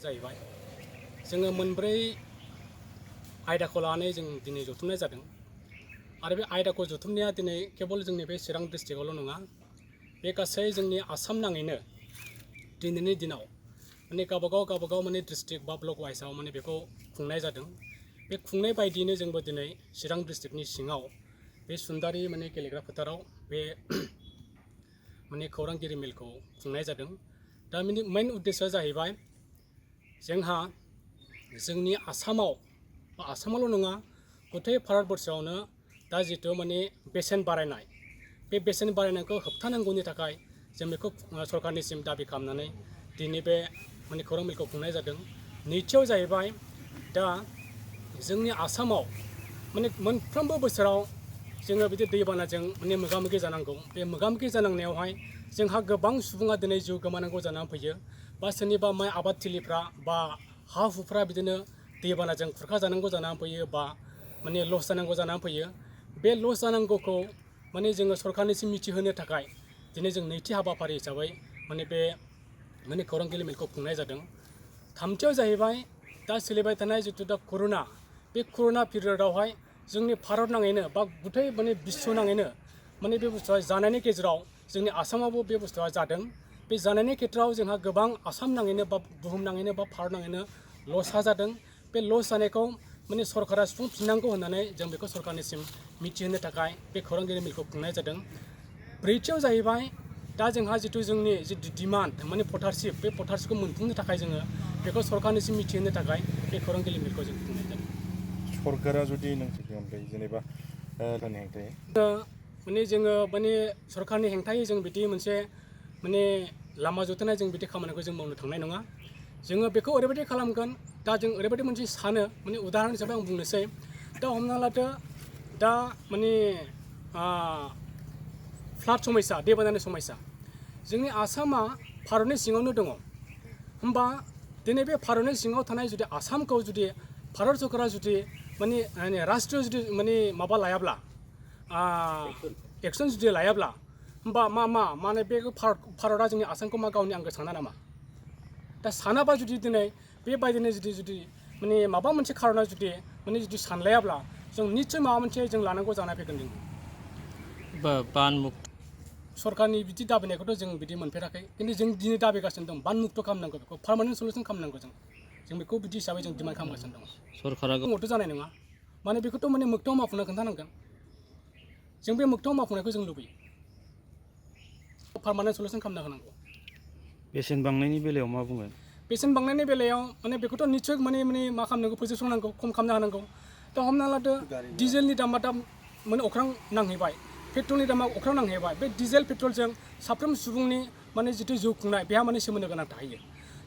जाहैबाय जोङो मोनब्रै आयदाखौ लानानै जों दिनै जथुमनाय जादों आरो बे आयदाखौ जथुमनाया दिनै केबल जोंनि बे चिरां डिस्ट्रिक्टआवल' नङा बे गासै जोंनि आसाम नाङैनो दिनैनि दिनाव माने गावबागाव माने डिस्ट्रिक्ट बा ब्लक वाइसआव माने बेखौ खुंनाय जादों। बे खुंनाय बायदियैनो जोंबो दिनै चिरां डिस्ट्रिक्टनि सिङाव बे सुन्दारि माने गेलेग्रा फोथाराव बे माने खौरांगिरि मेलखौ खुंनाय जादों। दा मेन उद्देश्यआ जाहैबाय जोंहा जोंनि आसामावल' नङा गथाय भारतबर्षआवनो दा जितु माने बेसेन बारायनाय बे बेसेन बारायनायखौ होबथानांगौनि थाखाय जों बेखौ सरकारनिसिम दाबि खालामनानै दिनै बे माने खौरां मेलखौ खुंनाय जादों। नैथियाव जाहैबाय दा जोंनि आसामाव माने मोनफ्रोमबो बोसोराव जोङो बिदि दैबानाजों माने मोगा मोगि जानांगौ। बे मोगा मोगि जानांनायावहाय जोंहा गोबां सुबुङा दिनै जिउ गोमानांगौ जानानै फैयो बा सोरनिबा माइ आबादथिलिफ्रा बा हा हुफ्रा बिदिनो दैबानाजों खुरखा जानांगौ जानानै फैयो बा माने लस जानांगौ जानानै फैयो। बे लस जानांगौखौ माने जोङो सरकारनिसिम मिथिहोनो थाखाय दिनै जों नैथि हाबाफारि हिसाबै माने बे माने खौरांगिरि मेलखौ खुंनाय जादों। थामथियाव जाहैबाय दा सोलिबाय थानाय जितु दा कर'ना बे कर'ना पिरियडआवहाय जोंनि भारत नाङैनो बा गुथाय माने बिश्व नाङैनो माने बे बुस्थुआ जानायनि गेजेराव जोंनि आसामावबो बे बुस्थुआ जादों। बे जानायनि खेथ्रआव जोंहा गोबां आसाम नाङैनो बा बुहुम नाङैनो बा भारत नाङैनो लसआ जादों। बे लस जानायखौ माने सरकारा सुफुंफिननांगौ होननानै जों बेखौ सरकारनिसिम मिथिहोनो थाखाय बे खौरांगिरि मेलखौ खुंनाय जादों। ब्रैथियाव जाहैबाय दा जोंहा जितु जोंनि जितु डिमान्ड माने भटारशिप बे भटारशिपखौ मोनफुंनो थाखाय जोङो बेखौ सरकारनिसिम मिथिहोनो थाखाय बे खौरांगिरि मेलखौ जों खुंनाय जादों। सरकारा जुदि नोंसोरनि अनगायै जेनेबा हेंथायै माने जोङो माने सरकारनि हेंथायै जों बिदि मोनसे माने लामा जथायनाय जों बिदि खामानिखौ जों मावनो थांनाय नङा। जोङो बेखौ ओरैबायदि खालामगोन दा जों ओरैबायदि मोनसे सानो माने उदाहरन हिसाबै आं बुंनोसै दा हमना लादो दा माने फ्लाड समयसा दैबानानि समयसा जोंनि आसामा भारतनि सिङावनो दङ। होमबा दिनै बे भारतनि सिङाव थानाय जुदि आसामखौ जुदि भारत सरकारा जुदि माने राष्ट्रीय जुदि माने माबा लायाब्ला एक्सन जुदि लायाब्ला होमबा माने बे भारतआ जोंनि आसामखौ मा गावनि आंगो साना नामा? दा सानाबा जुदि दिनै बेबायदिनो जुदि माने माबा मोनसे खार'ना जुदि सानलायाब्ला जों निस्सय माबा मोनसे जों लानांगौ जाना फैगोन जों। सरकारनि बिदि दाबिनायखौथ' जों बिदि मोनफेराखै खिन्थु जों दिनै दाबिगासिनो दं बान मुक्त खालामनांगौ बेखौ पार्मानेन्ट सलुसन खालामनांगौ जों बेखौ बिदि हिसाबै जों डिमान्ड खालामगासिनो दं। सरकारा गथ' जानाय नङा माने बेखौथ' माने मोगथाङाव मावफुंनो खोन्थानांगोन। जों बे मोगथाङाव मावफुंनायखौ जों लुबैयो। पार्मानेन्ट सलुसन खालामना होनांगौ। बेसेन बांनायनि बेलायाव मा बुंगोन? बेसेन बांनायनि बेलायाव माने बेखौथ' निस्सय माने मा खालामनांगौ फोजोबस्रांनांगौ खम खालामना होनांगौ। दा हमना लादो डिजेलनि दामा दा माने अख्रां नांहैबाय पेट्रलनि दामा अख्रां नांहैबाय बे डिजेल पेट्रलजों साफ्रोम सुबुंनि माने जितु जिउ खुंनाय बेहा माने सोमोन्दो गोनां थाहैयो।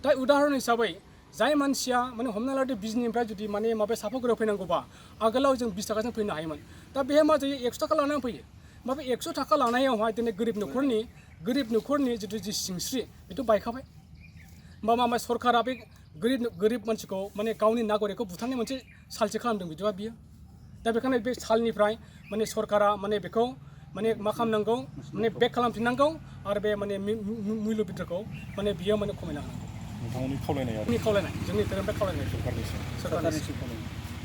दा उदाहरन हिसाबै जाय मानसिया माने हमना लादो बिजनिफ्राय जुदि माने माबा सापागुरियाव फैनांगौबा आगोलाव जों 20 थाखाजों फैनो हायोमोन। दा बेहा मा जायो 100 थाखा लानानै फैयो। होमबा बे 100 थाखा लानायावहाय दिनै गोरिब न'खरनि जितु सिंस्रि बेथ' बायखाबाय। होमबा सरकारा बे गोरिब मानसिखौ माने गावनि नागरिकखौ बुथारनाय मोनसे सालसो खालामदों बिदिबा बियो। दा बेखायनो बे सालनिफ्राय माने सरकारा माने बेखौ माने मा खालामनांगौ माने बेक खालामफिननांगौ आरो बे माने मुल्य बिद्रखौ माने बियो माने खमायना होनांगौ। नोंथांमोननि खावलायनाय जोंनि धोरोमनिफ्राय खावलायनाय सरकारनिसिम